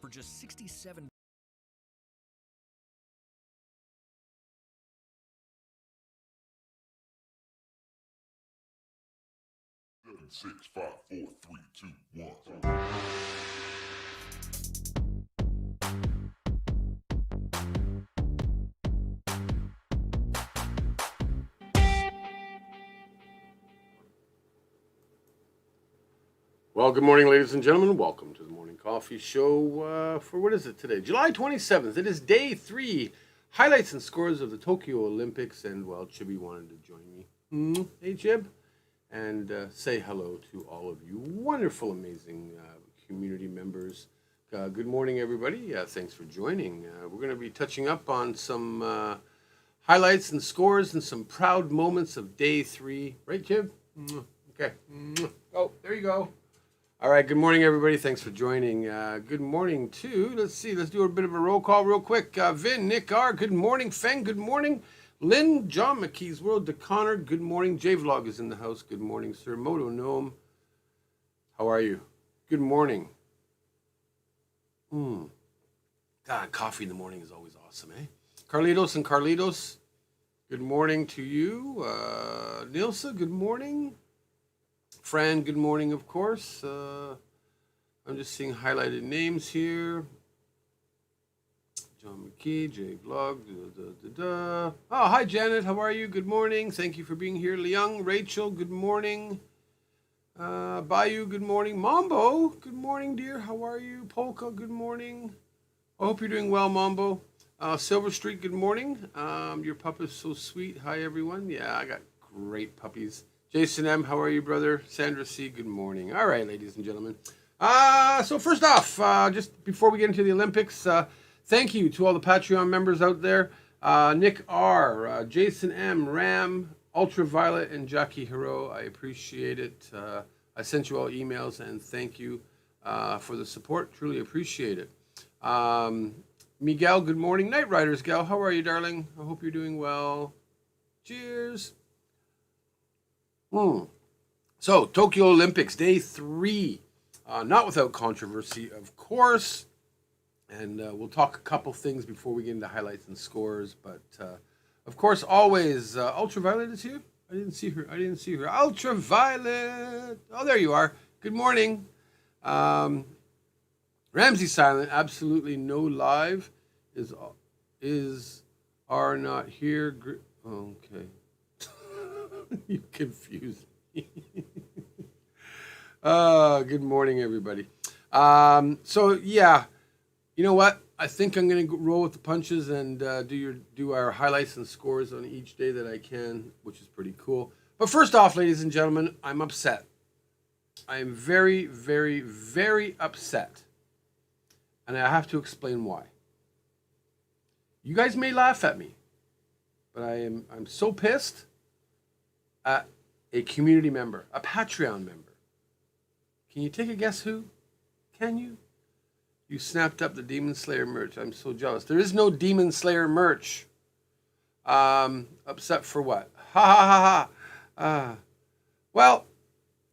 for just $67. 6, 5, 4, 3, 2, 1. Well, good morning, ladies and gentlemen. Welcome to the Morning Coffee Show for what is it today? July 27th. It is day 3. Highlights and scores of the Tokyo Olympics. And, well, Chibi wanted to join me. Hey, Chib. And say hello to all of you wonderful, amazing community members. Good morning, everybody. Thanks for joining. We're going to be touching up on some highlights and scores and some proud moments of day 3. Right, Chib? Okay. Oh, there you go. All right, good morning, everybody. Thanks for joining. Good morning, too. Let's do a bit of a roll call real quick. Vin, Nick R., good morning. Feng, good morning. Lynn, John McKee's World, DeConnor, good morning. J-Vlog is in the house. Good morning, sir. Moto Gnome, how are you? Good morning. God, coffee in the morning is always awesome, eh? Carlitos, good morning to you. Nilsa, good morning. Fran, good morning, of course. I'm just seeing highlighted names here. John McKee, J-Vlog, Oh, hi, Janet. How are you? Good morning. Thank you for being here. Leung, Rachel, good morning. Bayou, good morning. Mambo, good morning, dear. How are you? Polka, good morning. I hope you're doing well, Mambo. Silver Street, good morning. Your pup is so sweet. Hi, everyone. Yeah, I got great puppies. Jason M., how are you, brother? Sandra C., good morning. All right, ladies and gentlemen. So first off, just before we get into the Olympics, thank you to all the Patreon members out there. Nick R., Jason M., Ram, Ultraviolet, and Jackie Hero. I appreciate it. I sent you all emails, and thank you for the support. Truly appreciate it. Miguel, good morning. Night Riders, gal, how are you, darling? I hope you're doing well. Cheers. So, Tokyo Olympics, day 3. Not without controversy, of course. And we'll talk a couple things before we get into highlights and scores. But, of course, always, Ultraviolet is here? I didn't see her. Ultraviolet! Oh, there you are. Good morning. Ramsey Silent, absolutely no live. Are not here. Okay. You confused me. Good morning, everybody. So, yeah. You know what? I think I'm going to roll with the punches and do our highlights and scores on each day that I can, which is pretty cool. But first off, ladies and gentlemen, I'm upset. I am very, very, very upset. And I have to explain why. You guys may laugh at me, but I'm so pissed at a community member, a Patreon member. Can you take a guess who? Can you? You snapped up the Demon Slayer merch. I'm so jealous. There is no Demon Slayer merch. Upset for what? Ha ha ha ha. Well,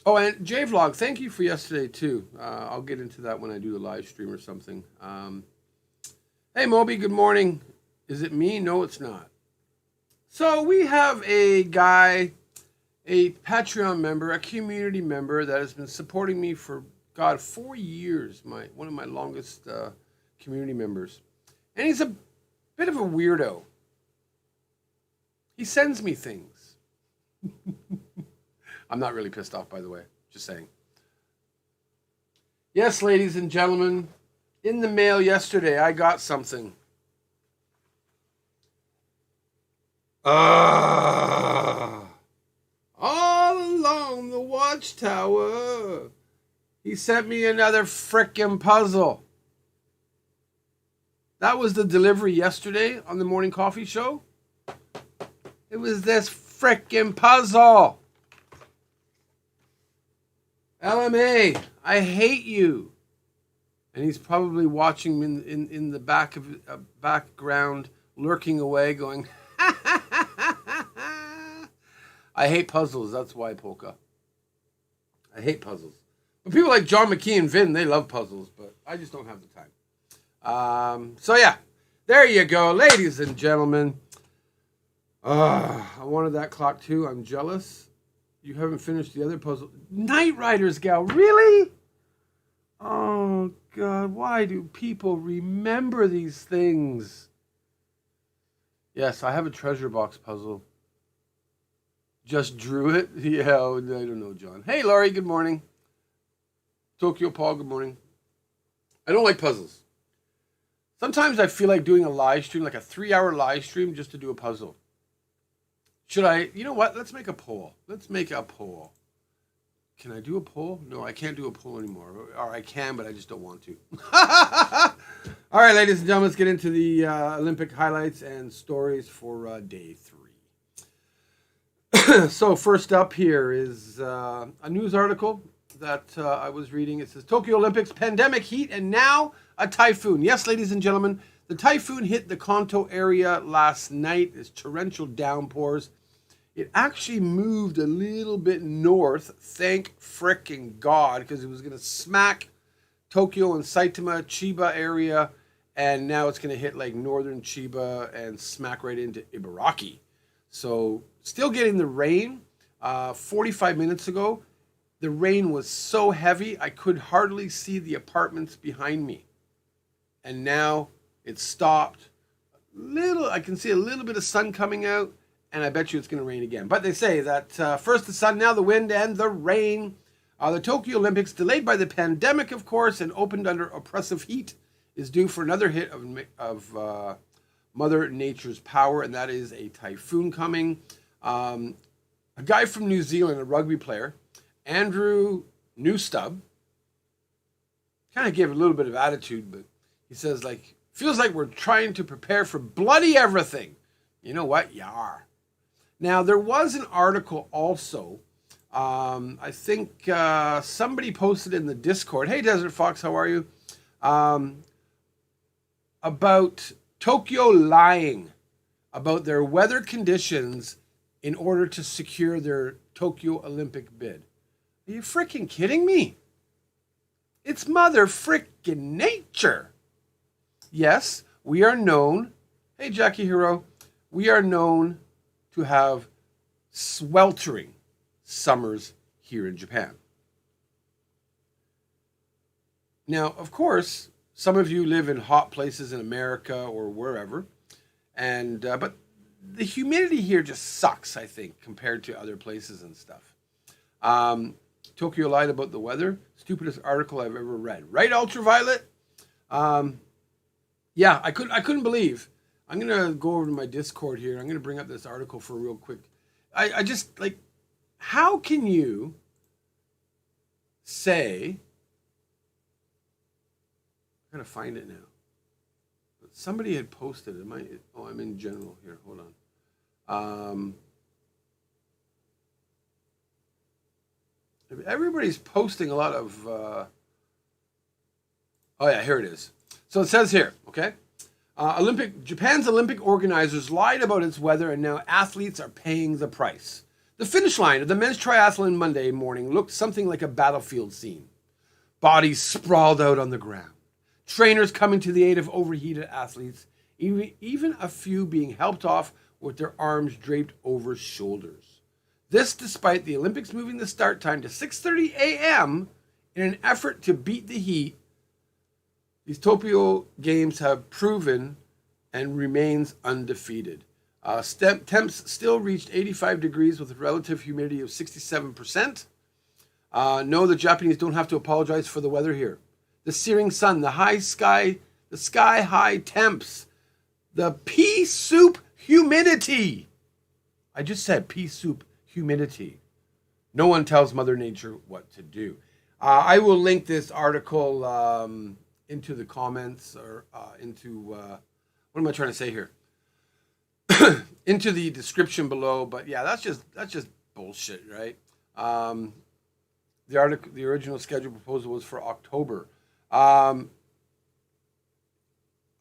oh, and J-Vlog, thank you for yesterday too. I'll get into that when I do the live stream or something. Hey Moby, good morning. Is it me? No, it's not. So we have a guy, a Patreon member, a community member that has been supporting me for, God, 4 years, one of my longest community members. And he's a bit of a weirdo. He sends me things. I'm not really pissed off, by the way. Just saying. Yes, ladies and gentlemen, in the mail yesterday, I got something. All along the watchtower, he sent me another frickin' puzzle. That was the delivery yesterday on the Morning Coffee Show. It was this frickin' puzzle. LMA, I hate you. And he's probably watching in the back of background, lurking away, going, I hate puzzles. That's why, Polka. I hate puzzles. But people like John McKee and Vin, they love puzzles, but I just don't have the time. So yeah, there you go, ladies and gentlemen. I wanted that clock too. I'm jealous. You haven't finished the other puzzle. Knight Rider's gal, really? Oh God, why do people remember these things? Yes, I have a treasure box puzzle. Just drew it? Yeah, I don't know, John. Hey, Laurie, good morning. Tokyo Paul, good morning. I don't like puzzles. Sometimes I feel like doing a live stream, like a 3-hour live stream, just to do a puzzle. Should I? You know what? Let's make a poll. Let's make a poll. Can I do a poll? No, I can't do a poll anymore. Or I can, but I just don't want to. All right, ladies and gentlemen, let's get into the Olympic highlights and stories for day 3. So first up here is a news article that I was reading. It says, Tokyo Olympics, pandemic heat, and now a typhoon. Yes, ladies and gentlemen, the typhoon hit the Kanto area last night. It's torrential downpours. It actually moved a little bit north, thank frickin' God, because it was going to smack Tokyo and Saitama, Chiba area, and now it's going to hit like northern Chiba and smack right into Ibaraki. So still getting the rain. 45 minutes ago, the rain was so heavy I could hardly see the apartments behind me. And now it's stopped. I can see a little bit of sun coming out, and I bet you it's going to rain again. But they say that first the sun, now the wind, and the rain. The Tokyo Olympics, delayed by the pandemic, of course, and opened under oppressive heat, is due for another hit of Mother Nature's power, and that is a typhoon coming. A guy from New Zealand, a rugby player, Andrew Newstub, kind of gave a little bit of attitude, but he says, like, feels like we're trying to prepare for bloody everything. You know what? You are. Now, there was an article also, I think somebody posted in the Discord, hey, Desert Fox, how are you? About Tokyo lying about their weather conditions in order to secure their Tokyo Olympic bid. Are you freaking kidding me? It's mother freaking nature. Yes, we are known, hey Jackie Hero, we are known to have sweltering summers here in Japan. Now, of course, some of you live in hot places in America or wherever, and but the humidity here just sucks, I think, compared to other places and stuff. Tokyo lied about the weather. Stupidest article I've ever read. Right, Ultraviolet? Yeah, I couldn't believe. I'm going to go over to my Discord here. I'm going to bring up this article for real quick. I just, like, how can you say... I'm going to find it now. Somebody had posted it. I'm in general here. Hold on. Everybody's posting a lot of... oh, yeah, here it is. So it says here, okay? Japan's Olympic organizers lied about its weather, and now athletes are paying the price. The finish line of the men's triathlon Monday morning looked something like a battlefield scene. Bodies sprawled out on the ground. Trainers coming to the aid of overheated athletes, even a few being helped off with their arms draped over shoulders. This despite the Olympics moving the start time to 6:30 a.m. in an effort to beat the heat. These Tokyo Games have proven and remains undefeated. Temps still reached 85 degrees with a relative humidity of 67%. No, the Japanese don't have to apologize for the weather here. The searing sun, the sky-high temps, the pea soup humidity. I just said pea soup humidity. No one tells Mother Nature what to do. I will link this article into the comments or into, what am I trying to say here? Into the description below. But yeah, that's just bullshit, right? The original schedule proposal was for October. I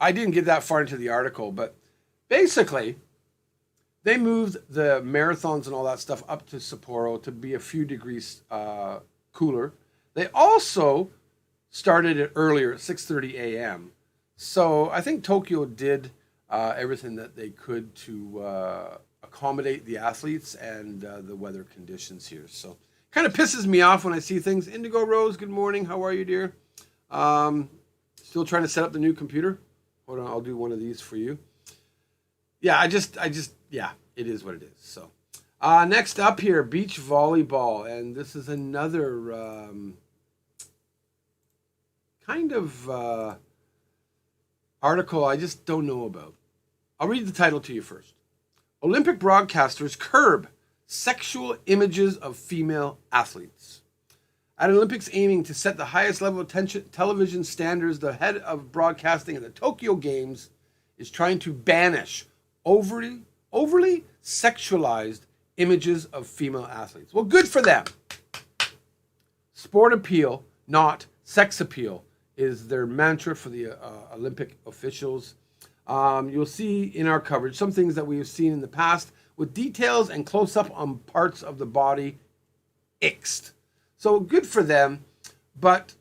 didn't get that far into the article, but basically, they moved the marathons and all that stuff up to Sapporo to be a few degrees cooler. They also started it earlier at 6:30 a.m. So I think Tokyo did everything that they could to accommodate the athletes and the weather conditions here. So kind of pisses me off when I see things. Indigo Rose, good morning. How are you, dear? Still trying to set up the new computer. Hold on, I'll do one of these for you. Yeah, yeah, it is what it is. So next up here, beach volleyball. And this is another kind of article I just don't know about. I'll read the title to you first. Olympic broadcasters curb sexual images of female athletes. At Olympics aiming to set the highest level of television standards, the head of broadcasting at the Tokyo Games is trying to banish overly sexualized images of female athletes. Well, good for them. Sport appeal, not sex appeal, is their mantra for the Olympic officials. You'll see in our coverage some things that we have seen in the past with details and close-up on parts of the body ixed. So good for them, but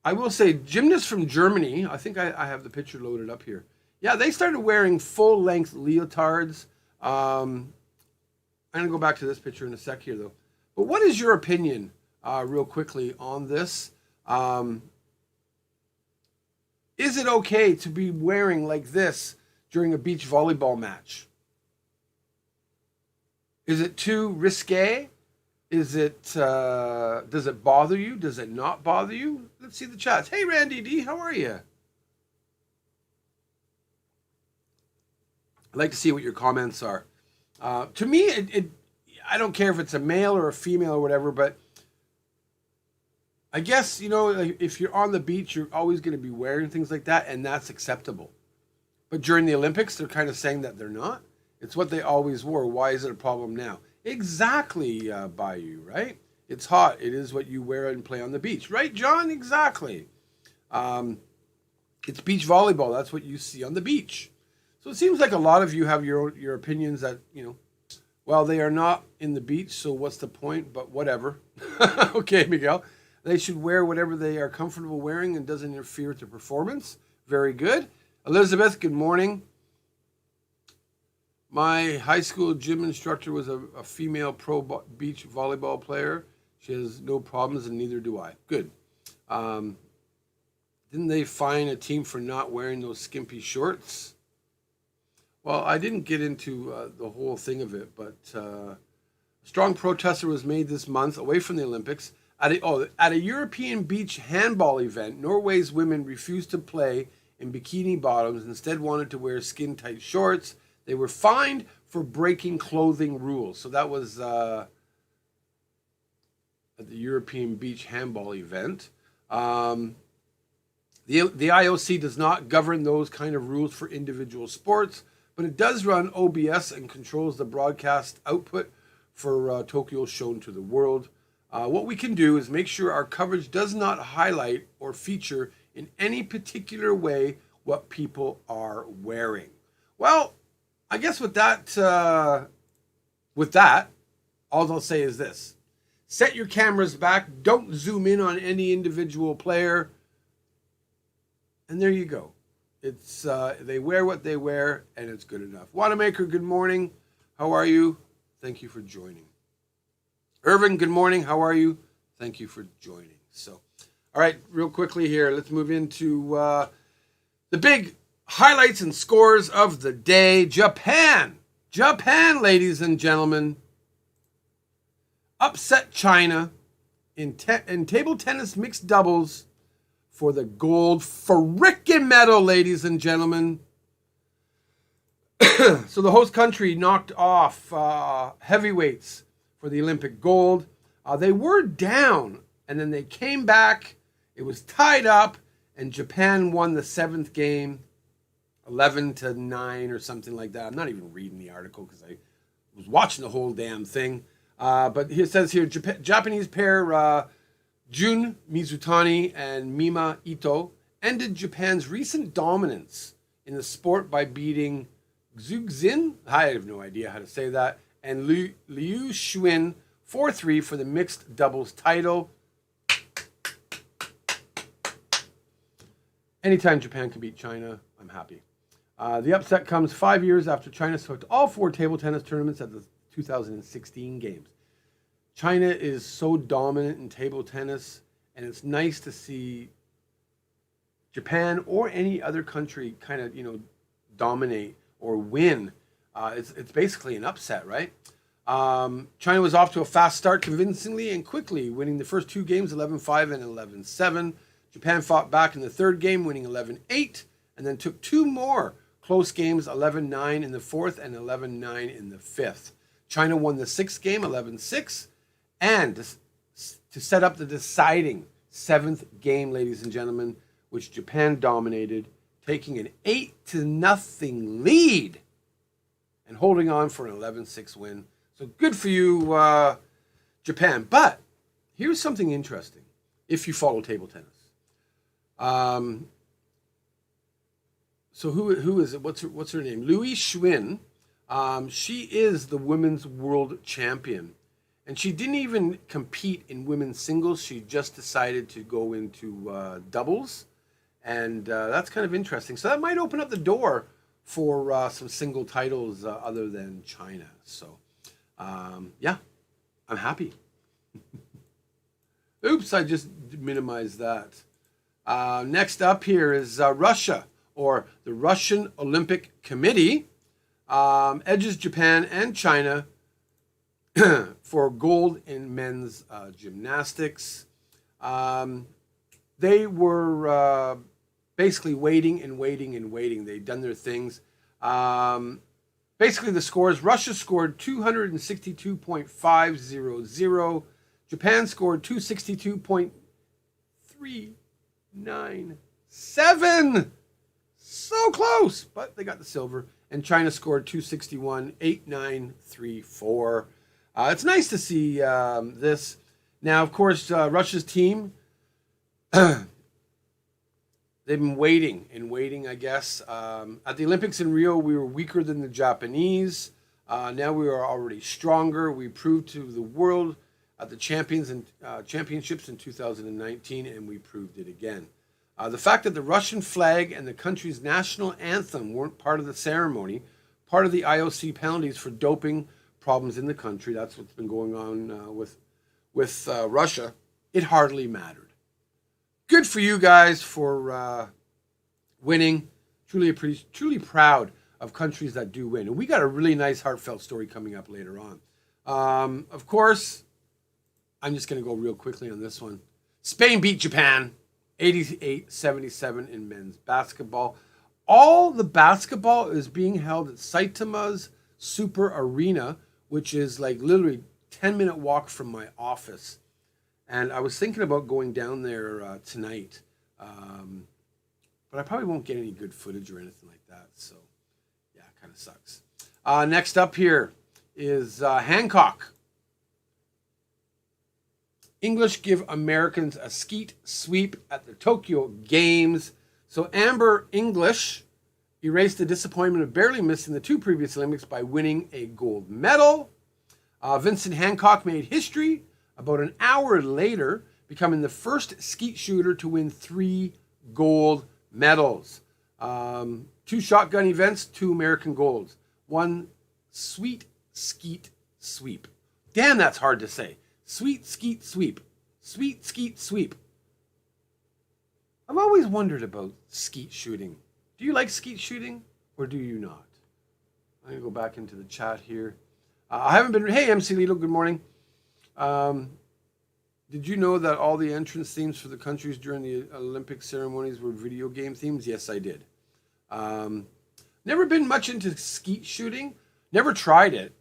I will say gymnasts from Germany, I think I have the picture loaded up here. Yeah, they started wearing full-length leotards. I'm going to go back to this picture in a sec here, though. But what is your opinion, real quickly, on this? Is it okay to be wearing like this during a beach volleyball match? Is it too risque? Is it, does it bother you? Does it not bother you? Let's see the chats. Hey, Randy D, how are you? I'd like to see what your comments are. To me, I don't care if it's a male or a female or whatever, but I guess, you know, if you're on the beach, you're always going to be wearing things like that, and that's acceptable. But during the Olympics, they're kind of saying that they're not. It's what they always wore. Why is it a problem now? Exactly, Bayou, right? It's hot. It is what you wear and play on the beach. Right, John? Exactly. It's beach volleyball. That's what you see on the beach. So it seems like a lot of you have your opinions that, you know, well, they are not in the beach, so what's the point? But whatever. Okay, Miguel. They should wear whatever they are comfortable wearing and doesn't interfere with their performance. Very good. Elizabeth, good morning. My high school gym instructor was a female pro beach volleyball player. She has no problems, and neither do I. Good. Didn't they fine a team for not wearing those skimpy shorts? Well, I didn't get into the whole thing of it, but a strong protester was made this month away from the Olympics. At a European beach handball event, Norway's women refused to play in bikini bottoms, instead wanted to wear skin-tight shorts. They were fined for breaking clothing rules. So that was at the European beach handball event. The IOC does not govern those kind of rules for individual sports, but it does run OBS and controls the broadcast output for Tokyo shown to the world. What we can do is make sure our coverage does not highlight or feature in any particular way what people are wearing. Well, I guess with that, all I'll say is this. Set your cameras back. Don't zoom in on any individual player. And there you go. It's they wear what they wear, and it's good enough. Wanamaker, good morning. How are you? Thank you for joining. Irvin, good morning. How are you? Thank you for joining. So, all right, real quickly here, let's move into the big highlights and scores of the day. Japan, ladies and gentlemen, upset China in table tennis mixed doubles for the gold frickin' medal, ladies and gentlemen. So the host country knocked off heavyweights for the Olympic gold. They were down, and then they came back. It was tied up, and Japan won the seventh game, 11-9 or something like that. I'm not even reading the article because I was watching the whole damn thing. But it says here, Japanese pair Jun Mizutani and Mima Ito ended Japan's recent dominance in the sport by beating Xu, I have no idea how to say that, and Liu Xuan 4-3 for the mixed doubles title. Anytime Japan can beat China, I'm happy. The upset comes 5 years after China swept all 4 table tennis tournaments at the 2016 games. China is so dominant in table tennis, and it's nice to see Japan or any other country kind of, dominate or win. It's basically an upset, right? China was off to a fast start convincingly and quickly, winning the first 2 games 11-5 and 11-7. Japan fought back in the third game, winning 11-8, and then took 2 more close games, 11-9 in the fourth and 11-9 in the fifth. China won the 6th game, 11-6, and to set up the deciding 7th game, ladies and gentlemen, which Japan dominated, taking an 8-0 lead and holding on for an 11-6 win. So good for you, Japan. But here's something interesting if you follow table tennis. So who is it? What's her name? Louise Schwinn. She is the women's world champion. And she didn't even compete in women's singles. She just decided to go into doubles. And that's kind of interesting. So that might open up the door for some single titles other than China. So, yeah, I'm happy. Oops, I just minimized that. Next up here is Russia, or the Russian Olympic Committee, edges Japan and China for gold in men's gymnastics. They were basically waiting and waiting and waiting. They'd done their things. Basically, the scores: Russia scored 262.500. Japan scored 262.397. So close, but they got the silver. And China scored 261.8934. It's nice to see this. Now, of course, Russia's team, they've been waiting and waiting, I guess. At the Olympics in Rio, we were weaker than the Japanese. Now we are already stronger. We proved to the world at the championships in 2019, and we proved it again. The fact that the Russian flag and the country's national anthem weren't part of the ceremony, part of the IOC penalties for doping problems in the country, that's what's been going on with Russia, it hardly mattered. Good for you guys for winning. Truly proud of countries that do win. And we got a really nice heartfelt story coming up later on. Of course, I'm just going to go real quickly on this one. Spain beat Japan 88-77 in men's basketball. All the basketball is being held at Saitama's Super Arena, which is like literally 10-minute walk from my office. And I was thinking about going down there tonight. But I probably won't get any good footage or anything like that. So, yeah, it kind of sucks. Next up here is Hancock. English give Americans a skeet sweep at the Tokyo Games. So Amber English erased the disappointment of barely missing the 2 previous Olympics by winning a gold medal. Vincent Hancock made history about an hour later, becoming the first skeet shooter to win 3 gold medals. 2 shotgun events, 2 American golds. 1 sweet skeet sweep. Damn, that's hard to say. Sweet skeet sweep. Sweet skeet sweep. I've always wondered about skeet shooting. Do you like skeet shooting or do you not? I'm going to go back into the chat here. I haven't been... Hey, MC Lido, good morning. Did you know that all the entrance themes for the countries during the Olympic ceremonies were video game themes? Yes, I did. Never been much into skeet shooting. Never tried it.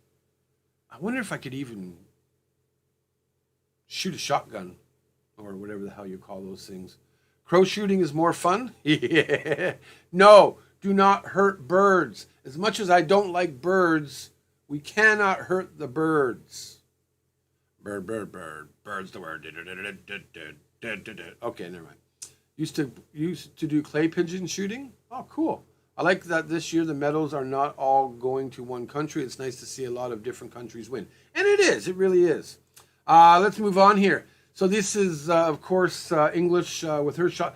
I wonder if I could even shoot a shotgun or whatever the hell you call those things. Crow shooting is more fun? Yeah. No, do not hurt birds. As much as I don't like birds, we cannot hurt the birds. Bird, bird's the word. Okay, never mind. Used to do clay pigeon shooting. Oh, cool. I like that this year the medals are not all going to one country. It's nice to see a lot of different countries win. And it is. It really is. Let's move on here. So this is, of course, English with her shot.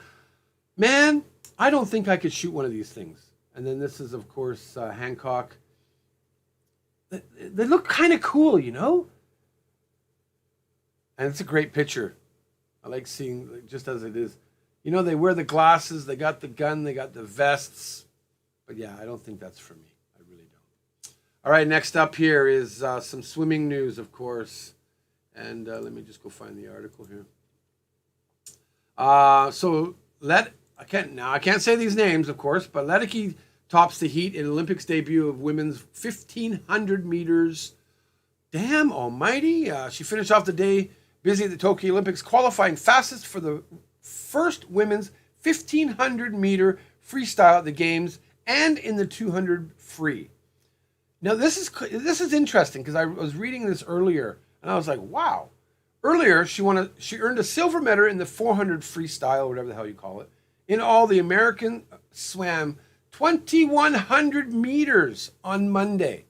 Man, I don't think I could shoot one of these things. And then this is, of course, Hancock. They look kind of cool, you know? And it's a great picture. I like seeing just as it is. You know, they wear the glasses, they got the gun, they got the vests. But yeah, I don't think that's for me. I really don't. All right, next up here is some swimming news, of course. And let me just go find the article here. I can't say these names, of course, but Ledecky tops the heat in Olympics debut of women's 1,500 meters. Damn almighty. She finished off the day busy at the Tokyo Olympics, qualifying fastest for the first women's 1,500 meter freestyle at the Games and in the 200 free. Now, this is interesting because I was reading this earlier, and I was like, wow. Earlier, she earned a silver medal in the 400 freestyle, or whatever the hell you call it. In all, the American swam 2,100 meters on Monday.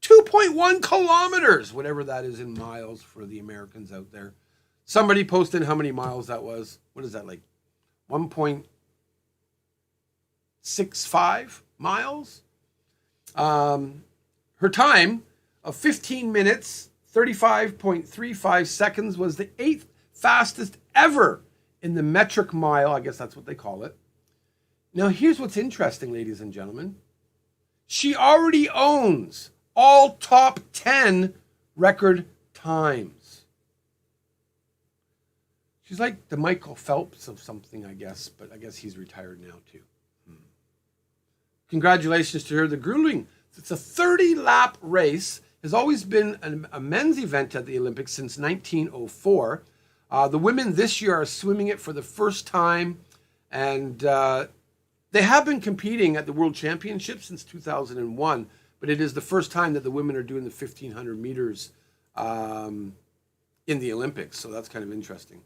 2.1 kilometers, whatever that is in miles for the Americans out there. Somebody posted how many miles that was. What is that, like 1.65 miles? Her time of 15 minutes, 35.35 seconds was the 8th fastest ever in the metric mile. I guess that's what they call it. Now, here's what's interesting, ladies and gentlemen. She already owns all top 10 record times. She's like the Michael Phelps of something, I guess, but I guess he's retired now too. Congratulations to her. The grueling, it's a 30-lap race, has always been a men's event at the Olympics since 1904. The women this year are swimming it for the first time, and they have been competing at the World Championships since 2001, but it is the first time that the women are doing the 1,500 meters in the Olympics, so that's kind of interesting.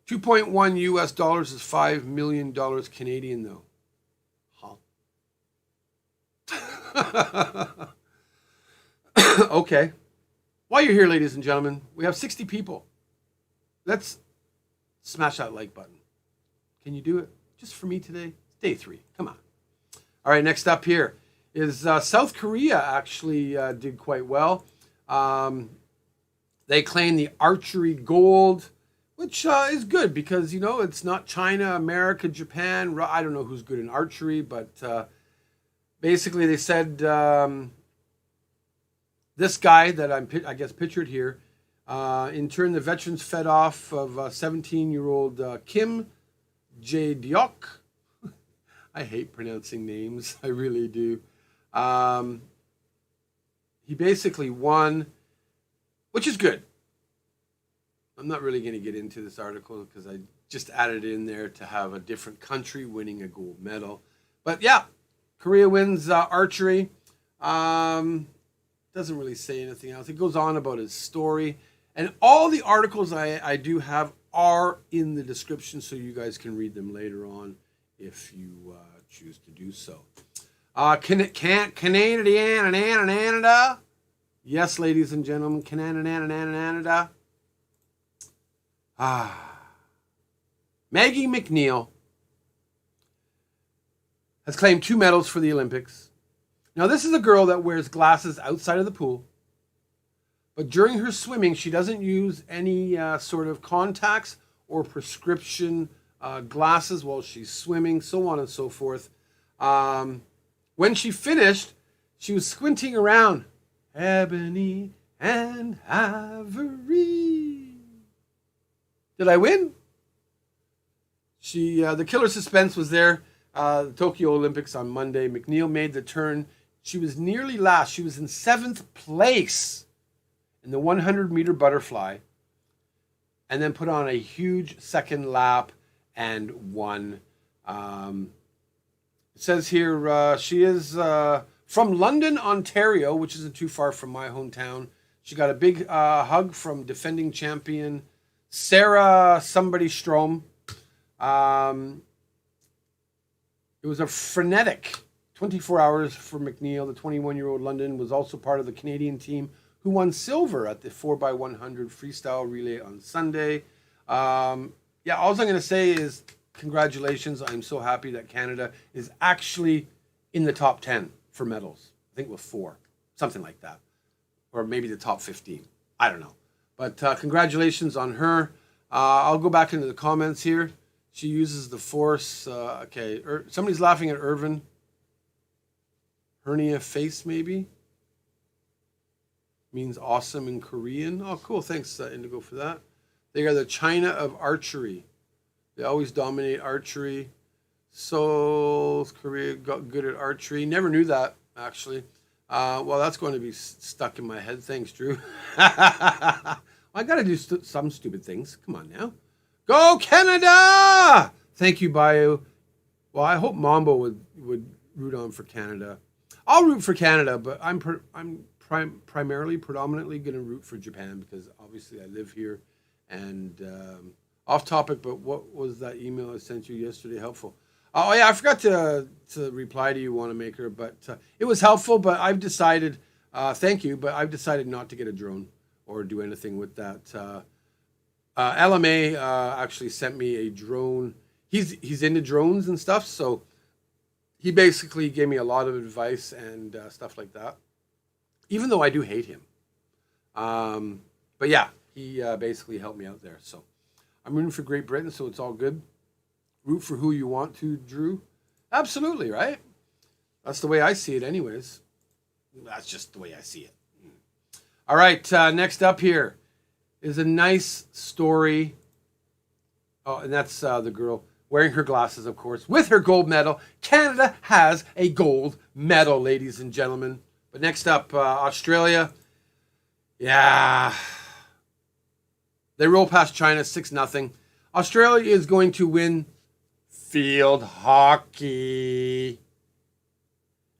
2.1 US dollars is $5 million Canadian, though. Huh. Okay. While you're here, ladies and gentlemen, we have 60 people. Let's smash that like button. Can you do it? Just for me today? Day 3. Come on. All right, next up here is South Korea actually did quite well. They claimed the archery gold, which is good because, you know, it's not China, America, Japan. I don't know who's good in archery, but basically they said this guy that I guess pictured here, in turn, the veterans fed off of 17-year-old Kim Jae-deok. I hate pronouncing names. I really do. He basically won, which is good. I'm not really going to get into this article because I just added in there to have a different country winning a gold medal. But yeah, Korea wins archery. Doesn't really say anything else. It goes on about his story. And all the articles I do have are in the description, so you guys can read them later on if you choose to do so. Canada. Yes, ladies and gentlemen, Canada. Maggie MacNeil has claimed 2 medals for the Olympics. Now, this is a girl that wears glasses outside of the pool, but during her swimming, she doesn't use any sort of contacts or prescription glasses while she's swimming, so on and so forth. When she finished, she was squinting around. Ebony and ivory. Did I win? The killer suspense was there. The Tokyo Olympics on Monday. MacNeil made the turn. She was nearly last. She was in 7th place in the 100-meter butterfly, and then put on a huge second lap and won. It says here she is from London, Ontario, which isn't too far from my hometown. She got a big hug from defending champion Sarah somebody Strom. It was a frenetic 24 hours for MacNeil. The 21-year-old London was also part of the Canadian team who won silver at the 4x100 freestyle relay on Sunday. All I'm going to say is congratulations. I'm so happy that Canada is actually in the top 10 for medals. I think with 4, something like that. Or maybe the top 15. I don't know. But congratulations on her. I'll go back into the comments here. She uses the force. Okay, somebody's laughing at Irvin. Hernia face, maybe? Means awesome in Korean. Oh, cool. Thanks, Indigo, for that. They are the China of archery. They always dominate archery. Seoul, Korea got good at archery. Never knew that, actually. Well, that's going to be stuck in my head. Thanks, Drew. I got to do some stupid things. Come on now. Go Canada! Thank you, Bayou. Well, I hope Mambo would root on for Canada. I'll root for Canada, but I'm predominantly going to root for Japan because obviously I live here. And off topic, but what was that email I sent you yesterday helpful? Oh yeah, I forgot to reply to you, Wanamaker, but it was helpful. But I've decided, thank you, but I've decided not to get a drone or do anything with that. LMA actually sent me a drone. He's into drones and stuff, so he basically gave me a lot of advice and stuff like that. Even though I do hate him, but yeah, he basically helped me out there. So I'm rooting for Great Britain, so it's all good. Root for who you want to, Drew. Absolutely, right? That's the way I see it, anyways. That's just the way I see it. All right, next up here is a nice story. Oh, and that's the girl wearing her glasses, of course, with her gold medal. Canada has a gold medal, ladies and gentlemen. But next up, Australia. Yeah. They roll past China 6-0. Australia is going to win field hockey.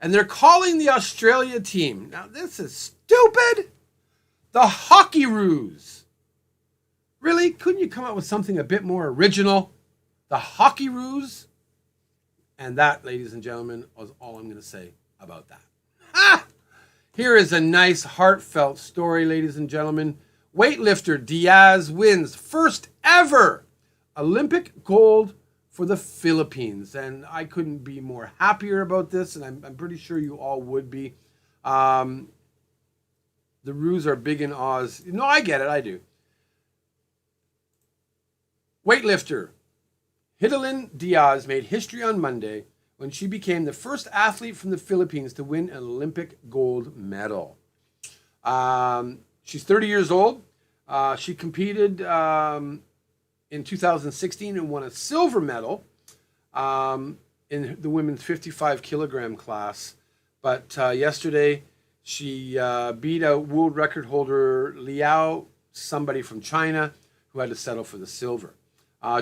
And they're calling the Australia team. Now, this is stupid. The Hockey Roos. Really? Couldn't you come up with something a bit more original? The Hockey Roos? And that, ladies and gentlemen, was all I'm going to say about that. Ah! Here is a nice, heartfelt story, ladies and gentlemen. Weightlifter Diaz wins first ever Olympic gold for the Philippines. And I couldn't be more happier about this, and I'm pretty sure you all would be. The Roos are big in Oz. No, I get it. I do. Weightlifter Hidalyn Diaz made history on Monday when she became the first athlete from the Philippines to win an Olympic gold medal. She's 30 years old. She competed in 2016 and won a silver medal in the women's 55 kilogram class. But yesterday, she beat out world record holder Liao, somebody from China, who had to settle for the silver.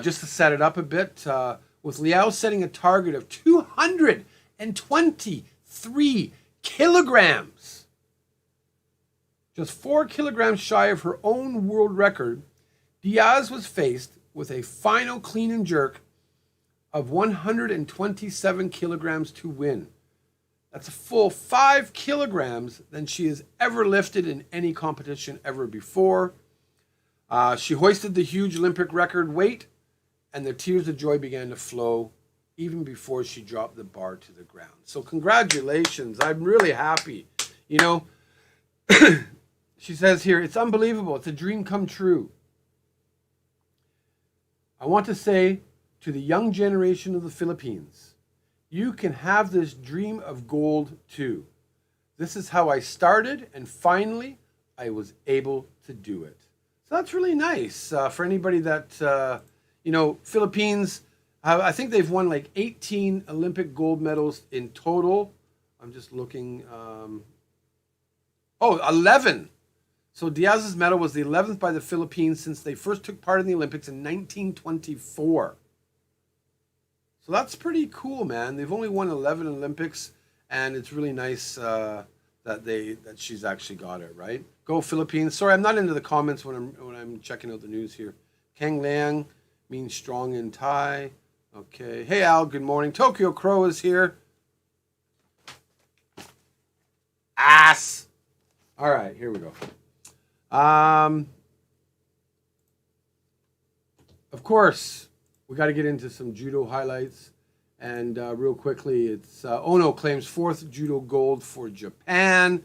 Just to set it up a bit, with Liao setting a target of 223 kilograms. Just 4 kilograms shy of her own world record, Diaz was faced with a final clean and jerk of 127 kilograms to win. That's a full 5 kilograms than she has ever lifted in any competition ever before. She hoisted the huge Olympic record weight, and the tears of joy began to flow even before she dropped the bar to the ground. So congratulations. I'm really happy. You know, she says here, it's unbelievable. It's a dream come true. I want to say to the young generation of the Philippines, you can have this dream of gold too. This is how I started, and finally, I was able to do it. So that's really nice for anybody that, Philippines, I think they've won like 18 Olympic gold medals in total. I'm just looking. 11. So Diaz's medal was the 11th by the Philippines since they first took part in the Olympics in 1924. So that's pretty cool, man. They've only won 11 Olympics, and it's really nice that she's actually got it, right? Go Philippines. Sorry, I'm not into the comments when I'm checking out the news here. Kang Liang means strong in Thai. Okay. Hey, Al, good morning. Tokyo Crow is here. Ass. All right, here we go. Of course, we got to get into some judo highlights. And real quickly, it's Ono claims 4th judo gold for Japan.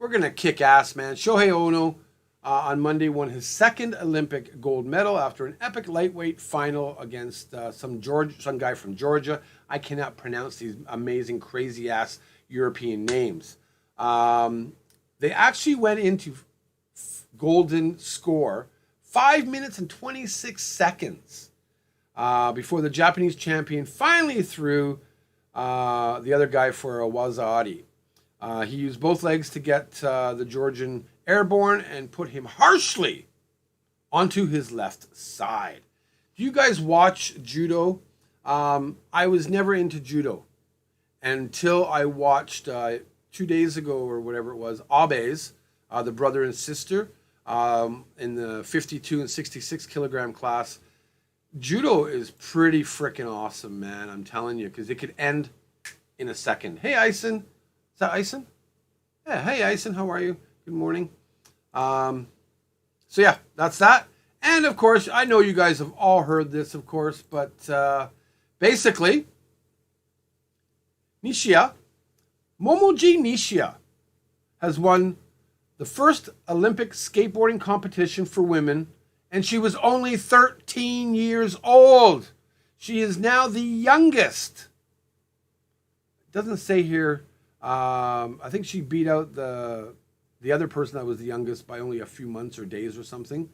We're going to kick ass, man. Shohei Ono on Monday won his 2nd Olympic gold medal after an epic lightweight final against some guy from Georgia. I cannot pronounce these amazing, crazy-ass European names. They actually went into golden score 5 minutes and 26 seconds before the Japanese champion finally threw the other guy for a waza-ari. He used both legs to get the Georgian airborne and put him harshly onto his left side. Do you guys watch judo? I was never into judo until I watched 2 days ago or whatever it was, Abe's, the brother and sister, in the 52 and 66 kilogram class. Judo is pretty freaking awesome, man. I'm telling you, because it could end in a second. Hey, Ison. Is that Ison? Yeah, hey, Ison, how are you? Good morning. So yeah, that's that. And of course, I know you guys have all heard this, of course, but basically, Nishiya, Momoji Nishiya, has won the first Olympic skateboarding competition for women, and she was only 13 years old. She is now the youngest. It doesn't say here. I think she beat out the other person that was the youngest by only a few months or days or something.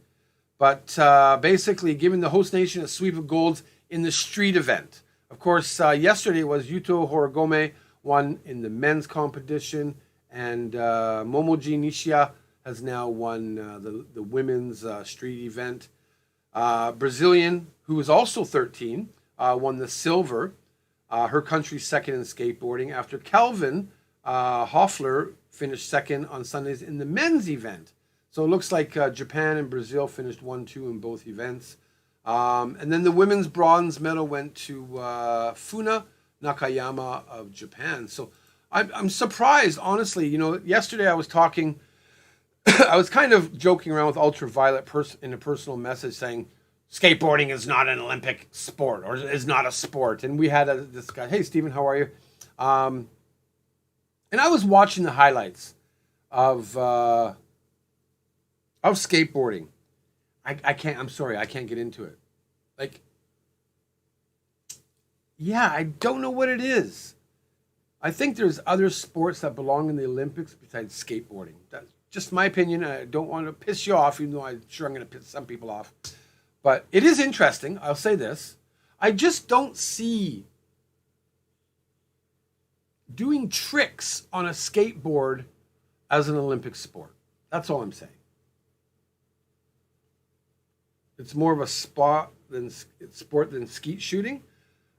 But basically giving the host nation a sweep of golds in the street event. Of course, yesterday was Yuto Horigome won in the men's competition, and Momoji Nishiya has now won the women's street event. Brazilian, who is also 13, won the silver, her country's second in skateboarding, after Calvin Hoffler finished second on Sundays in the men's event. So it looks like Japan and Brazil finished 1-2 in both events. And then the women's bronze medal went to Funa Nakayama of Japan. So I'm surprised, honestly. You know, yesterday I was talking, I was kind of joking around with Ultraviolet in a personal message saying, skateboarding is not an Olympic sport or is not a sport. And we had this guy, hey, Stephen, how are you? And I was watching the highlights of skateboarding. I'm sorry, I can't get into it. Like, yeah, I don't know what it is. I think there's other sports that belong in the Olympics besides skateboarding. That's just my opinion. I don't want to piss you off, even though I'm sure I'm going to piss some people off. But it is interesting. I'll say this. I just don't see doing tricks on a skateboard as an Olympic sport. That's all I'm saying. It's more of a sport than skeet shooting.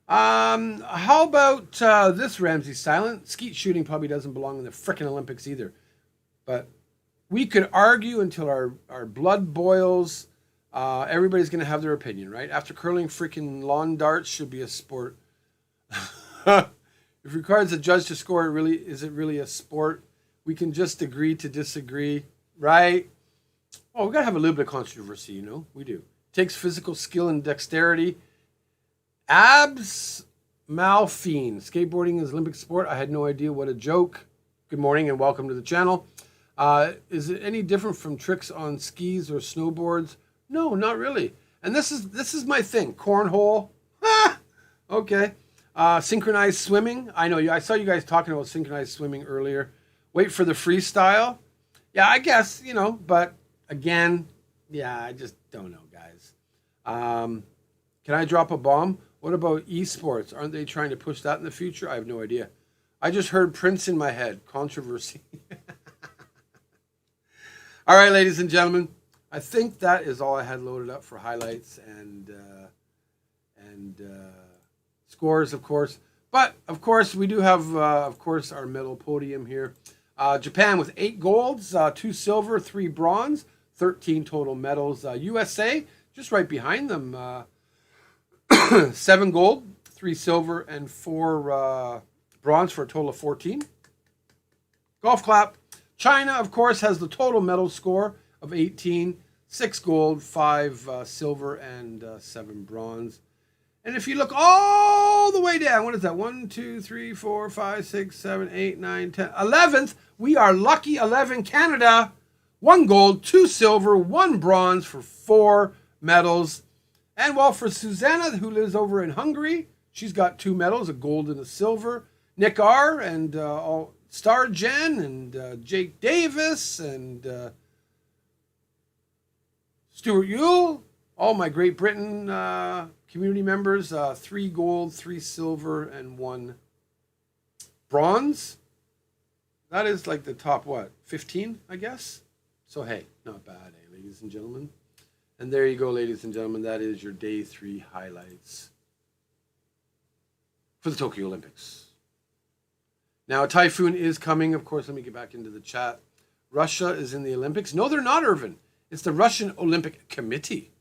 How about this, Ramsey Silent? Skeet shooting probably doesn't belong in the frickin' Olympics either. But we could argue until our blood boils. Everybody's going to have their opinion, right? After curling, freaking lawn darts should be a sport. If it requires a judge to score, is it really a sport? We can just agree to disagree, right? Oh, we got to have a little bit of controversy, you know? We do. It takes physical skill and dexterity. Abs Malfine. Skateboarding is Olympic sport. I had no idea. What a joke. Good morning and welcome to the channel. Is it any different from tricks on skis or snowboards? No, not really. And this is my thing. Cornhole. Okay. Synchronized swimming. I know I saw you guys talking about synchronized swimming earlier. Wait for the freestyle. Yeah, I guess, you know, but again, yeah, I just don't know, guys. Can I drop a bomb? What about esports? Aren't they trying to push that in the future? I have no idea. I just heard Prince in my head. Controversy. All right, ladies and gentlemen. I think that is all I had loaded up for highlights and scores, of course. But, of course, we do have, of course, our medal podium here. Japan with 8 golds, 2 silver, 3 bronze, 13 total medals. USA, just right behind them, 7 gold, 3 silver, and 4 bronze for a total of 14. Golf clap. China, of course, has the total medal score of 18, 6 gold, 5 silver, and 7 bronze. And if you look all the way down, what is that? 1, 2, 3, 4, 5, 6, 7, 8, 9, 10. 11th, we are lucky 11 Canada. 1 gold, 2 silver, 1 bronze for 4 medals. And well, for Susanna, who lives over in Hungary, she's got 2 medals, a gold and a silver. Nick R. and Star Jen and Jake Davis and Stuart Yule, all my Great Britain community members, 3 gold, 3 silver, and 1 bronze. That is like the top, 15, I guess? So, hey, not bad, ladies and gentlemen? And there you go, ladies and gentlemen. That is your day 3 highlights for the Tokyo Olympics. Now, a typhoon is coming. Of course, let me get back into the chat. Russia is in the Olympics. No, they're not, Irvin. It's the Russian Olympic Committee.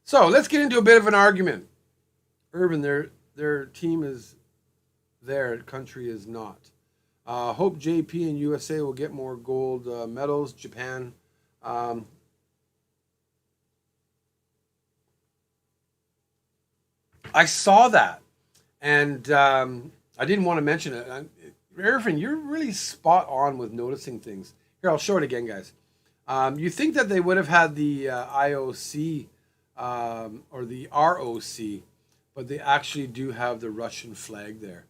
So let's get into a bit of an argument. Irvin, their team is there. Country is not. Hope JP and USA will get more gold medals. Japan. I saw that, and I didn't want to mention it. Irvin, you're really spot on with noticing things. Here, I'll show it again, guys. You think that they would have had the IOC or the ROC, but they actually do have the Russian flag there.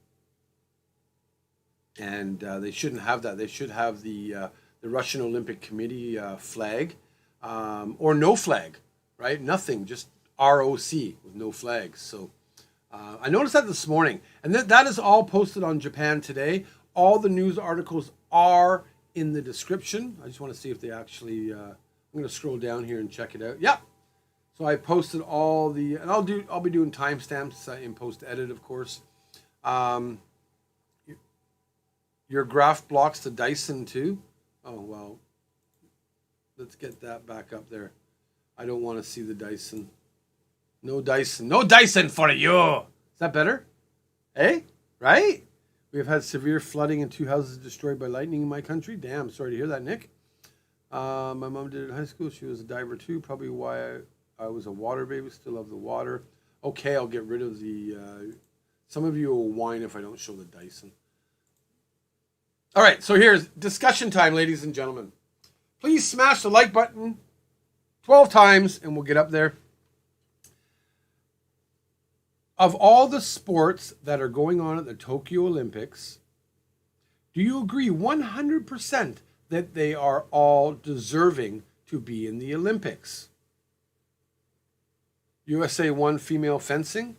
And they shouldn't have that. They should have the Russian Olympic Committee flag or no flag, right? Nothing, just ROC with no flags. So I noticed that this morning. And that is all posted on Japan Today. All the news articles are in the description. I just want to see if they actually, I'm going to scroll down here and check it out. Yep. So I posted all the, and I'll be doing timestamps in post edit, of course. Your graph blocks the Dyson too. Oh, well, let's get that back up there. I don't want to see the Dyson. No Dyson. No Dyson for you. Is that better? Hey, right? We have had severe flooding and 2 houses destroyed by lightning in my country. Damn, sorry to hear that, Nick. My mom did it in high school. She was a diver too. Probably why I was a water baby. Still love the water. Okay, I'll get rid of the... some of you will whine if I don't show the Dyson. All right, so here's discussion time, ladies and gentlemen. Please smash the like button 12 times and we'll get up there. Of all the sports that are going on at the Tokyo Olympics, do you agree 100% that they are all deserving to be in the Olympics? USA won female fencing.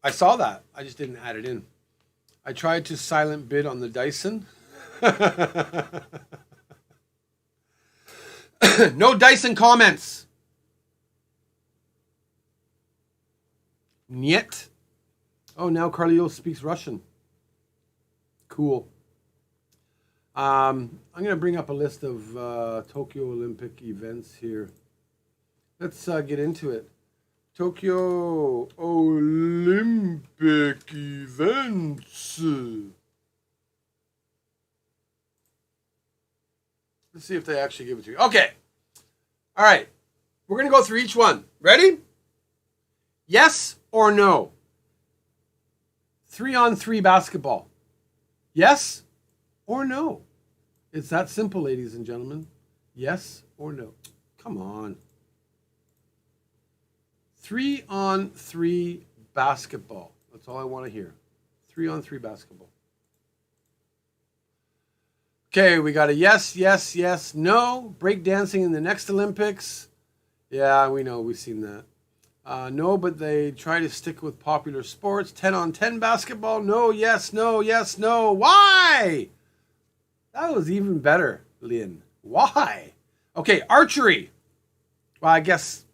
I saw that. I just didn't add it in. I tried to silent bid on the Dyson. No Dyson comments. Niet. Oh, now Carlio speaks Russian. Cool. I'm going to bring up a list of Tokyo Olympic events here. Let's get into it. Tokyo Olympic events. Let's see if they actually give it to you. Okay. All right. We're going to go through each one. Ready? Yes or no? 3-on-3 basketball. Yes or no? It's that simple, ladies and gentlemen. Yes or no? Come on. 3-on-3 basketball. That's all I want to hear. 3-on-3 basketball. Okay, we got a yes, yes, yes, no. Breakdancing in the next Olympics. Yeah, we know. We've seen that. No, but they try to stick with popular sports. 10-on-10 basketball. No, yes, no, yes, no. Why? That was even better, Lynn. Why? Okay, archery. Well, I guess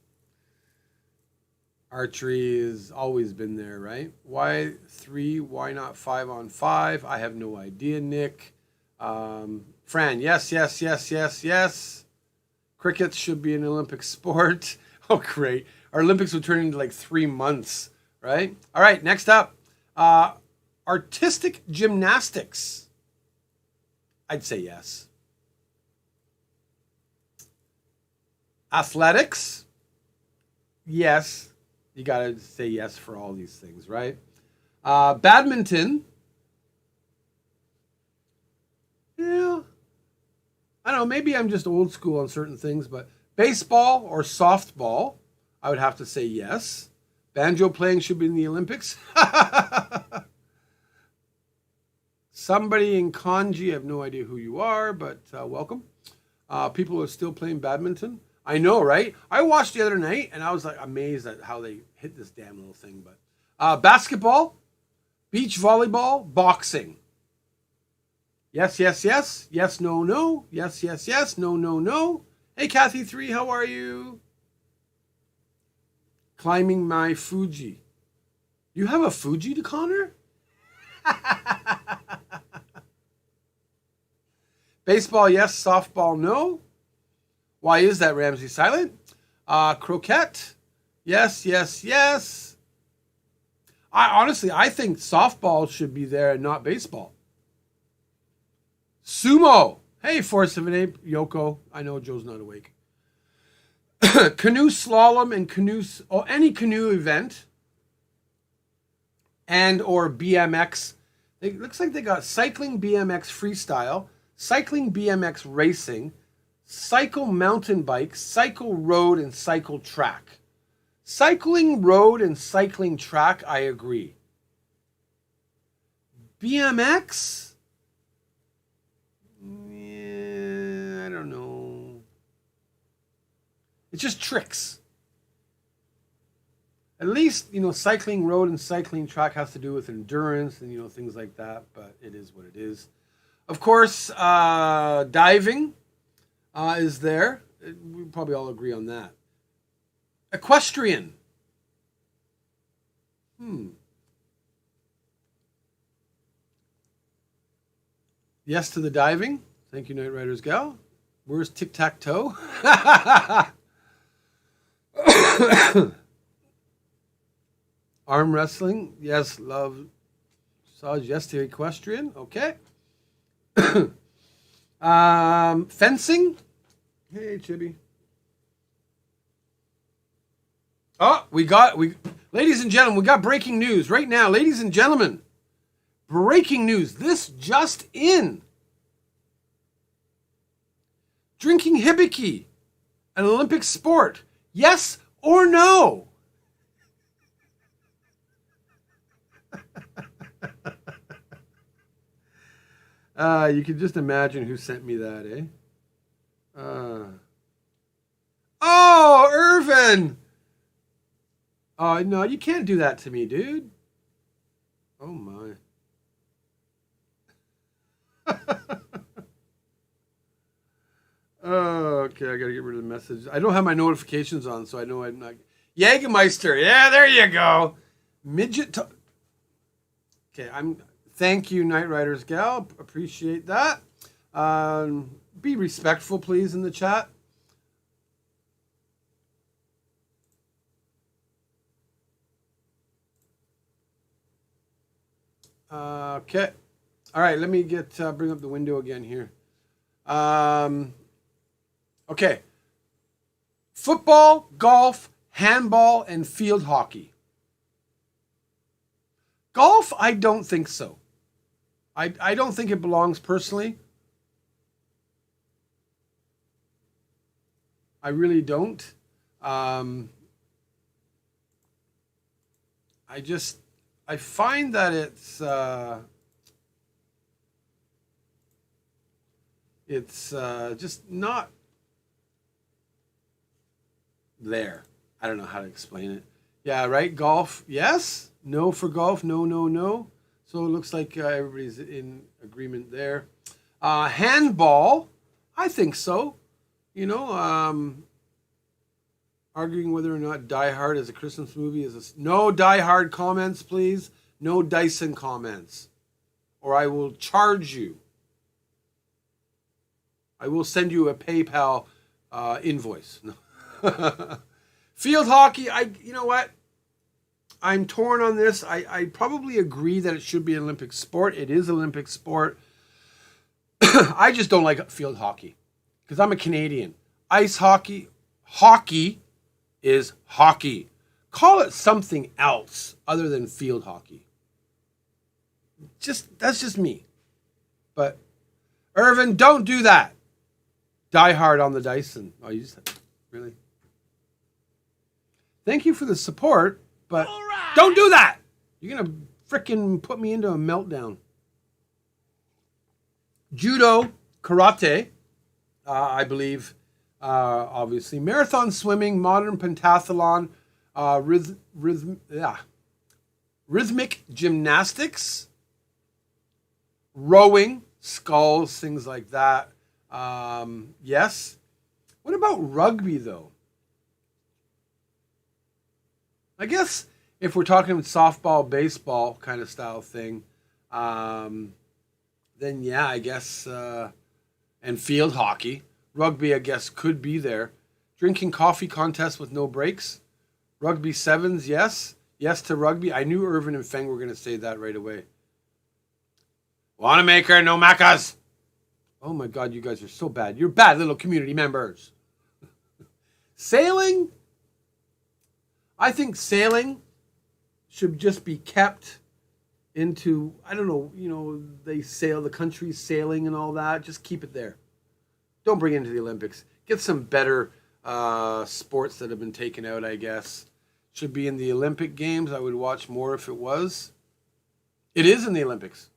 archery has always been there, right? Why 3? Why not 5-on-5? I have no idea, Nick. Fran, yes, yes, yes, yes, yes. Cricket should be an Olympic sport. Oh, great. Our Olympics would turn into like 3 months, right? All right, next up. Artistic gymnastics. I'd say yes. Athletics, yes. You got to say yes for all these things, right? Badminton, yeah. I don't know, maybe I'm just old school on certain things, but baseball or softball, I would have to say yes. Banjo playing should be in the Olympics. Somebody in kanji, I have no idea who you are, but welcome. People are still playing badminton. I know, right? I watched the other night, and I was like amazed at how they hit this damn little thing. But basketball, beach volleyball, boxing. Yes, yes, yes. Yes, no, no. Yes, yes, yes. No, no, no. Hey, Kathy3, how are you? Climbing my Fuji. You have a Fuji to Connor? Baseball, yes. Softball, no. Why is that, Ramsey? Silent? Croquette, yes, yes, yes. I think softball should be there and not baseball. Sumo. Hey, 478 Yoko. I know Joe's not awake. Canoe slalom and any canoe event and or BMX. It looks like they got cycling, BMX freestyle, cycling, BMX racing, cycle mountain bike, cycle road, and cycle track. Cycling road and cycling track, I agree. BMX? Yeah, I don't know. It's just tricks. At least, cycling road and cycling track has to do with endurance and, things like that, but it is what it is. Of course, diving is there. We probably all agree on that. Equestrian. Yes to the diving. Thank you, Night Riders Gal. Where's tic-tac-toe? Arm wrestling. Yes, love. Massage. Yes to equestrian. Okay. Fencing. Hey, Chibi. Oh, ladies and gentlemen, we got breaking news right now. Ladies and gentlemen, breaking news. This just in. Drinking hibiki, an Olympic sport. Yes or no? You can just imagine who sent me that, eh? Oh, Irvin! Oh, no, you can't do that to me, dude. Oh, my. Oh, okay, I gotta get rid of the message. I don't have my notifications on, so I know I'm not... Jägermeister, yeah, there you go. Midget... Okay, Thank you, Night Riders Gal. Appreciate that. Be respectful, please, in the chat. Okay. All right, let me bring up the window again here. Okay. Football, golf, handball, and field hockey. Golf, I don't think so. I don't think it belongs personally. I really don't. I find that it's just not there. I don't know how to explain it. Yeah, right? Golf, yes. No for golf. No, no, no. So it looks like everybody's in agreement there. Handball, I think so. Arguing whether or not Die Hard is a Christmas movie no Die Hard comments, please. No Dyson comments, or I will charge you. I will send you a PayPal invoice. Field hockey, you know what? I'm torn on this. I probably agree that it should be an Olympic sport. It is an Olympic sport. I just don't like field hockey because I'm a Canadian. Ice hockey, hockey is hockey. Call it something else other than field hockey. That's just me. But Irvin, don't do that. Die hard on the Dyson. Oh, you just really? Thank you for the support, but don't do that. You're gonna frickin' put me into a meltdown. Judo, karate, I believe, obviously. Marathon swimming, modern pentathlon, rhythmic gymnastics, rowing, sculls, things like that. Yes. What about rugby, though? I guess if we're talking softball, baseball kind of style thing, then yeah, I guess, and field hockey. Rugby, I guess, could be there. Drinking coffee contest with no breaks. Rugby sevens, yes. Yes to rugby. I knew Irvin and Feng were going to say that right away. Wanamaker, no macas. Oh my God, you guys are so bad. You're bad little community members. Sailing? I think sailing should just be kept into, I don't know, they sail, the country's sailing and all that. Just keep it there. Don't bring it into the Olympics. Get some better sports that have been taken out, I guess. Should be in the Olympic Games. I would watch more if it was. It is in the Olympics.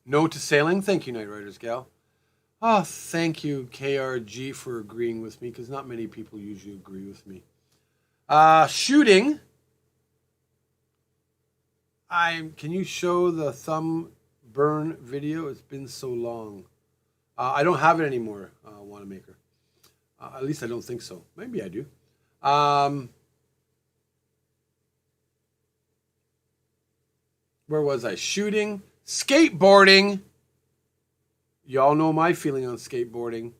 No to sailing. Thank you, Night Riders gal. Oh, thank you, KRG, for agreeing with me, because not many people usually agree with me. Shooting. Can you show the thumb burn video? It's been so long. I don't have it anymore, Wanamaker. At least I don't think so. Maybe I do. Where was I? Shooting. Skateboarding. Y'all know my feeling on skateboarding.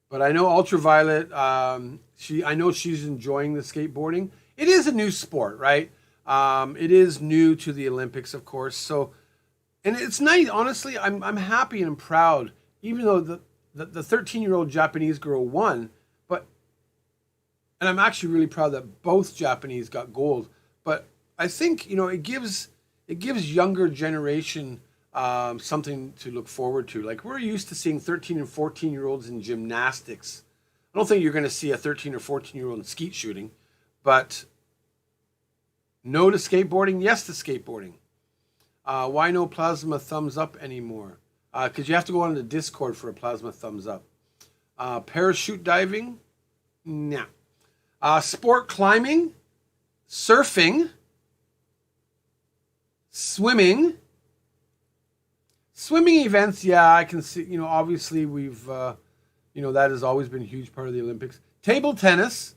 But I know Ultraviolet, I know she's enjoying the skateboarding. It is a new sport, right? It is new to the Olympics, of course. So, and it's nice. Honestly, I'm happy and I'm proud, even though the 13-year-old Japanese girl won. And I'm actually really proud that both Japanese got gold. But I think it gives younger generation something to look forward to. Like, we're used to seeing 13 and 14-year-olds in gymnastics. I don't think you're going to see a 13 or 14-year-old in skeet shooting, but no to skateboarding, yes to skateboarding. Why no plasma thumbs up anymore? Because you have to go on the Discord for a plasma thumbs up. Parachute diving? Nah. Sport climbing? Surfing? Swimming? Swimming events, yeah, I can see, obviously we've, that has always been a huge part of the Olympics. Table tennis.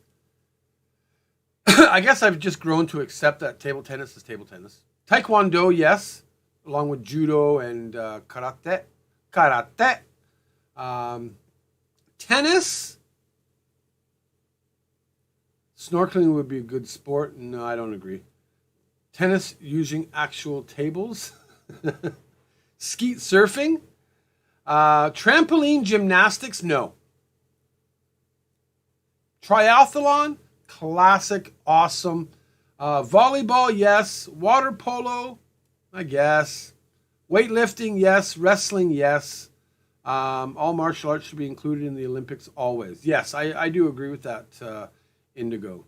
I guess I've just grown to accept that table tennis is table tennis. Taekwondo, yes, along with judo and karate. Tennis. Snorkeling would be a good sport. No, I don't agree. Tennis using actual tables. Skeet surfing. Trampoline gymnastics, no. Triathlon, classic, awesome. Volleyball, yes. Water polo, I guess. Weightlifting, yes. Wrestling, yes. All martial arts should be included in the Olympics always. Yes, I do agree with that, Indigo.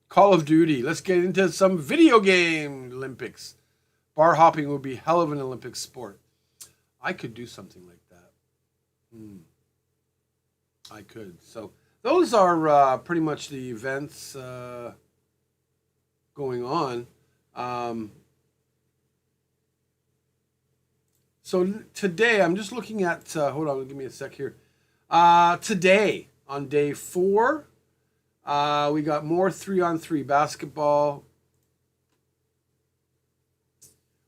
Call of Duty. Let's get into some video game Olympics. Bar hopping would be hell of an Olympic sport. I could do something like that. I could. So those are pretty much the events going on. So today, I'm just looking at, hold on, give me a sec here. Today, on day 4, we got more 3-on-3 basketball.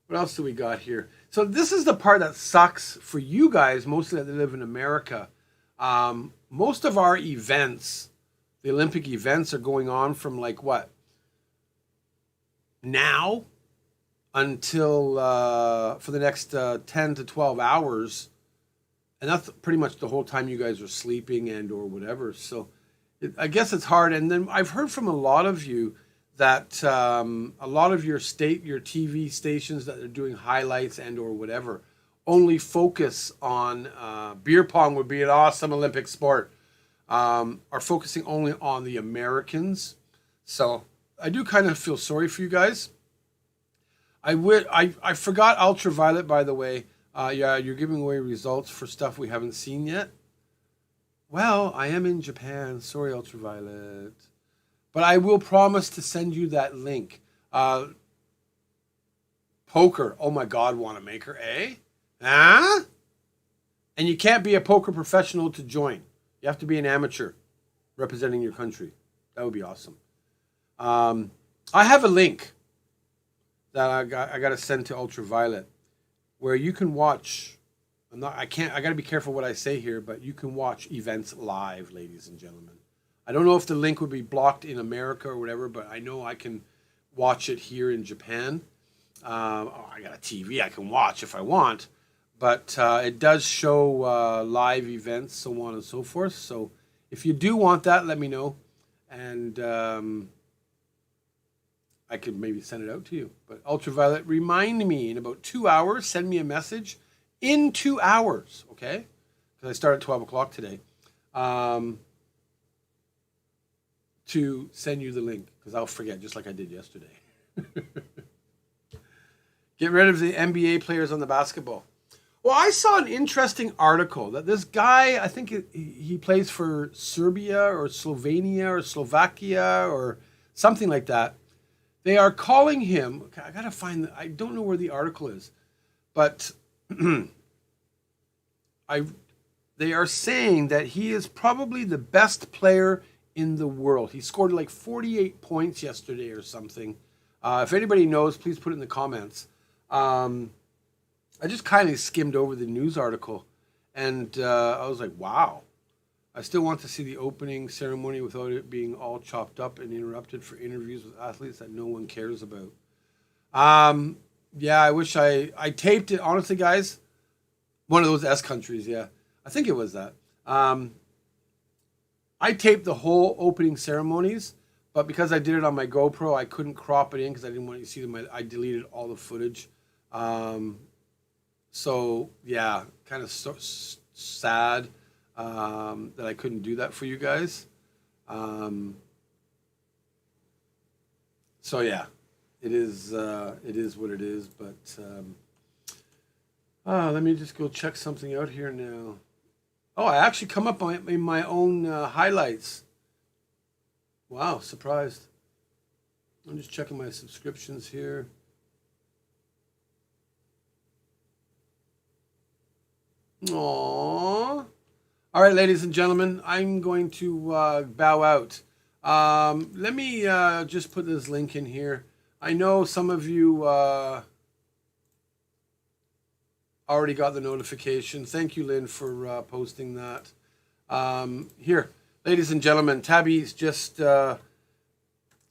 What else do we got here? So this is the part that sucks for you guys, mostly that live in America. Most of our events, the Olympic events, are going on from like what? Now until for the next 10 to 12 hours. and that's pretty much the whole time you guys are sleeping and or whatever. So I guess it's hard. And then I've heard from a lot of you that a lot of your TV stations that are doing highlights and or whatever only focus on beer pong would be an awesome Olympic sport. Are focusing only on the Americans. So I do kind of feel sorry for you guys. I forgot ultraviolet, by the way. Yeah, you're giving away results for stuff we haven't seen yet. Well, I am in Japan. Sorry, ultraviolet. But I will promise to send you that link. Poker. Oh my God, Wanamaker, eh? Huh? And you can't be a poker professional to join. You have to be an amateur representing your country. That would be awesome. I have a link that I got to send to Ultraviolet where you can watch. I got to be careful what I say here, but you can watch events live, ladies and gentlemen. I don't know if the link would be blocked in America or whatever, but I know I can watch it here in Japan. I got a TV I can watch if I want, but it does show live events, so on and so forth. So if you do want that, let me know, and I could maybe send it out to you. But Ultraviolet, remind me in about 2 hours, send me a message in 2 hours, okay? Because I start at 12 o'clock today. To send you the link, because I'll forget, just like I did yesterday. Get rid of the NBA players on the basketball. Well, I saw an interesting article that this guy, I think he plays for Serbia or Slovenia or Slovakia or something like that. They are calling him, okay, I got to find, I don't know where the article is, but they are saying that he is probably the best player in the world. He scored like 48 points yesterday or something. If anybody knows, please put it in the comments. I just kind of skimmed over the news article, and I was like, wow. I still want to see the opening ceremony without it being all chopped up and interrupted for interviews with athletes that no one cares about. Yeah, I wish I taped it. Honestly, guys, one of those S countries, yeah. I think it was that. I taped the whole opening ceremonies, but because I did it on my GoPro, I couldn't crop it in because I didn't want you to see them. I deleted all the footage. So, yeah, kind of sad that I couldn't do that for you guys. So, yeah, it is what it is. But let me just go check something out here now. Oh, I actually come up in my own highlights. Wow, surprised. I'm just checking my subscriptions here. Aww. All right, ladies and gentlemen, I'm going to bow out. Let me just put this link in here. I know some of you already got the notification. Thank you, Lynn, for posting that. Here, ladies and gentlemen, Tabby's just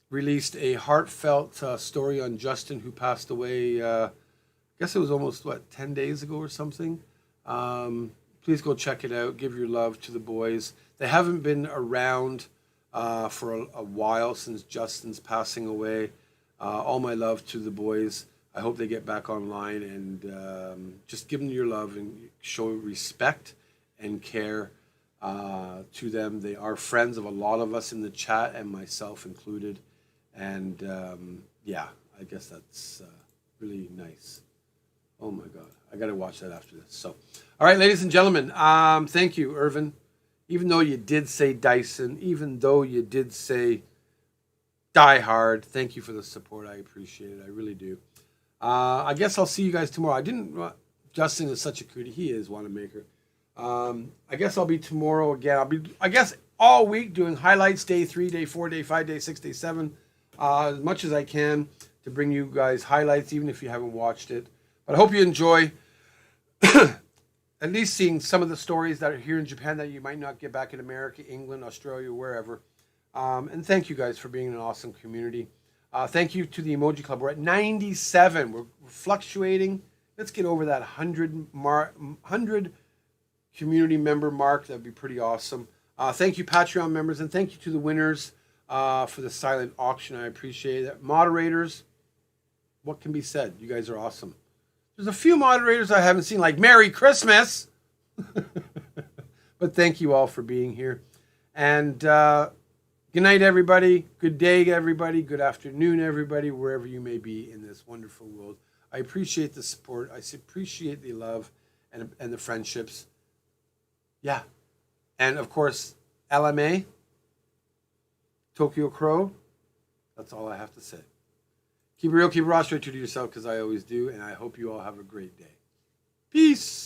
released a heartfelt story on Justin, who passed away, I guess it was almost, 10 days ago or something. Please go check it out. Give your love to the boys. They haven't been around for a while since Justin's passing away. All my love to the boys. I hope they get back online and just give them your love and show respect and care to them. They are friends of a lot of us in the chat and myself included. And yeah, I guess that's really nice. Oh my God, I got to watch that after this. So, all right, ladies and gentlemen, thank you, Irvin. Even though you did say Dyson, even though you did say Die Hard, thank you for the support. I appreciate it. I really do. I guess I'll see you guys tomorrow. Justin is such a cutie. He is Wanamaker. I guess I'll be tomorrow again. I guess, all week doing highlights, day 3, day 4, day 5, day 6, day 7, as much as I can to bring you guys highlights, even if you haven't watched it. But I hope you enjoy at least seeing some of the stories that are here in Japan that you might not get back in America, England, Australia, wherever. And thank you guys for being an awesome community. Thank you to the Emoji Club. We're at 97. We're fluctuating. Let's get over that 100 community member mark, that'd be pretty awesome. Thank you, Patreon members, and thank you to the winners for the silent auction. I appreciate it. Moderators, what can be said? You guys are awesome. There's a few moderators I haven't seen, like Merry Christmas. But thank you all for being here. And good night, everybody. Good day, everybody. Good afternoon, everybody, wherever you may be in this wonderful world. I appreciate the support. I appreciate the love and the friendships. Yeah. And, of course, LMA, Tokyo Crow. That's all I have to say. Keep it real, keep it raw, straight true to yourself, because I always do. And I hope you all have a great day. Peace.